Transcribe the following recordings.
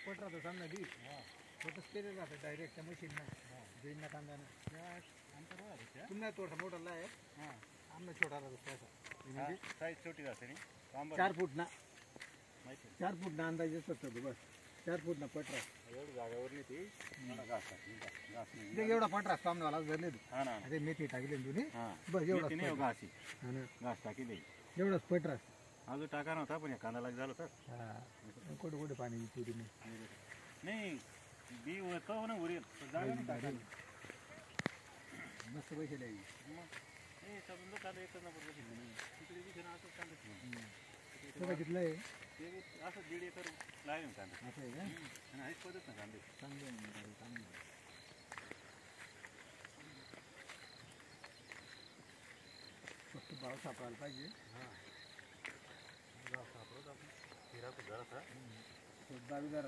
पट राहतो समजा दी छोटंच केलेलं राहतं डायरेक्ट त्या मशीननं बेनना कांद्यानं तुम्ही थोडा मोठाला आहे आमना छोटा राहतो त्याचा म्हणजे साईज छोटी राहते 4 फूट ना 4 फूट ना अंदाजे असतो बस 4 फूट ना पट राहतो एवढी जागेवर नाही ती घास एवढा पट राहतो सामनावाला धरले अरे मेथी टाकली तुम्ही बस एवढा घासी घास टाकी देईल एवढाच पट राहतो अजून टाका नव्हता पण कांदा लाग झालं तर कुठे कुठे पाणी तुरी नाही बी होतं ना उरेल जागा नाही टाकायला मस्त पैसे द्यायचे समजा कांदा एकच नंबर तिकडे बी असंच कांदा कितलं आहे ते असं 1.5 एकर लागेल कांदा असं आहे का आणि आहेच पद्धत ना कांदे चांगले चांगले फक्त भाव सापडायला पाहिजे भाव सापडत आपण फिरायचं जरासा 22,000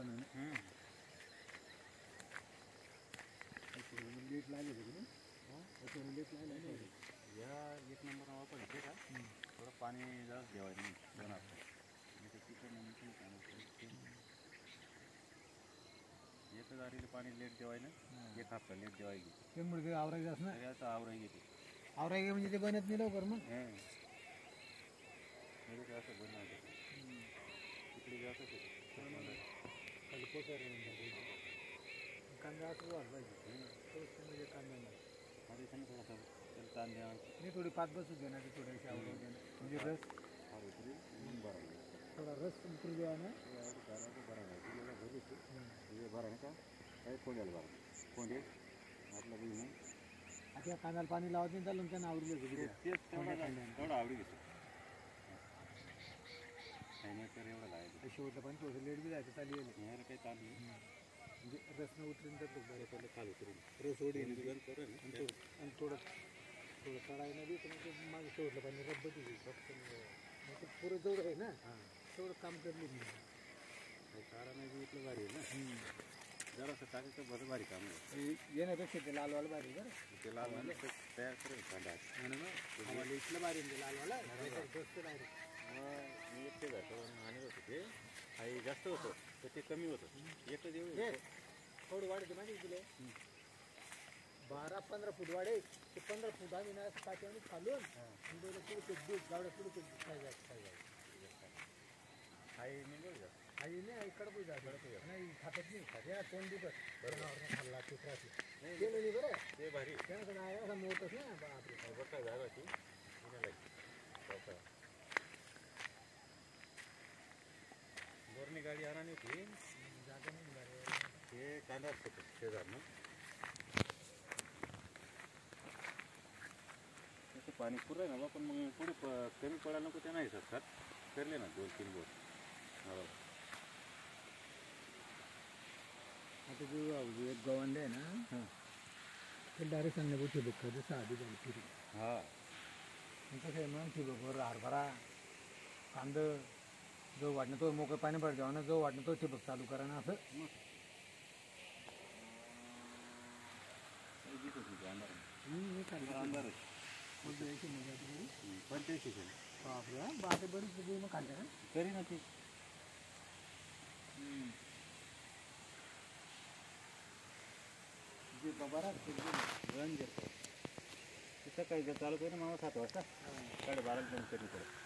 लेट लागले लेट लागले या 1 नंबर वापरायचे का थोडं पाणी जास्त ठेवायचं नाही 2 हफ्ते एक दारीला पाणी लेट जेवायला 1 हफ्ता लेट जेवायची त्यामुळे आवरायचं असं ना आवराई घेते आवराय म्हणजे ते बनत नाही लवकर मग असं बनवायचं तिकडे जास्त खाली पोचार कांदा असं झालं पाहिजे म्हणजे कांदा नाही थोडासा ताण द्या नाही थोडी पात बसू देणार ते थोडीशी आवडून देणार म्हणजे रस थोडा रस उतरू द्या ना बरं का काही कोंड्याला बरं कोंडे आपला बी मग आता कांद्याला पाणी लावत नाही चालून त्यांना आवडलं तेवढा आवडी घेतो तर एवढं लागायचं शेवटलं पण थोडं लेट बी जायचं चालू येईल काही चालू म्हणजे रसनं उतरून तर बरे पडलं खाली उतरून रस ओढील आणि थोडं कढाईनं बी पण माझं शेवटलं पाणी रब्बती फक्त ते पुरं जेवढं आहे ना तेवढं काम करली मी कारण बी इथलं भारी आहे ना जरासं टाकायचं बरं भारी काम आहे येण्यापेक्षा ते लालवाला भारी बरं ते लालवाला तयार करेल कांदा आम्हाला इथलं भारी ते लालवाला जास्त भारी मी एकटे जातो आणि होतं ते काही जास्त होतं तर ते कमी होतं एकच एवढं थोडं वाढते माहिती तुला 12-15 फूट वाढे ते 15 फूट आम्ही ना काट्याने खालून पुढे गावड्या पुढे आई निघून जा आई नाही आई कडपू जा नाही खातात नाही खात या कोण दिवस बरोबर खाल्ला ते त्रास ते नाही बरं ते भारी त्यानं नाही असं मोठंच ना बापरे बघा जागा ती बोरणी गाडी आणा नाही होती जागा नाही हे कांदा असतो शेजारनं त्याचं पाणी पुरं आहे ना पण मग पुढे कमी पडायला नको ते नाही सर करले ना 2-3 बोर आता जो एक गव्हांडे आहे ना ते डायरेक्ट सांगण्यावर ठिबक कर जसं आधी झाली फिरी कसं आहे मग ठिबकवर हरभरा कांदा जो वाटणं तो मोकळं पाणी पडत जाऊ ना जो वाटणं तो ठिबक चालू करा ना असं अंधार 85 बापरे बापरे बरीच मग खाल्लं ना तरी ना ती जे बरा गण घेतो सकाळी जर चालू करू ना मला 7 वाजता 12:30 कमी करू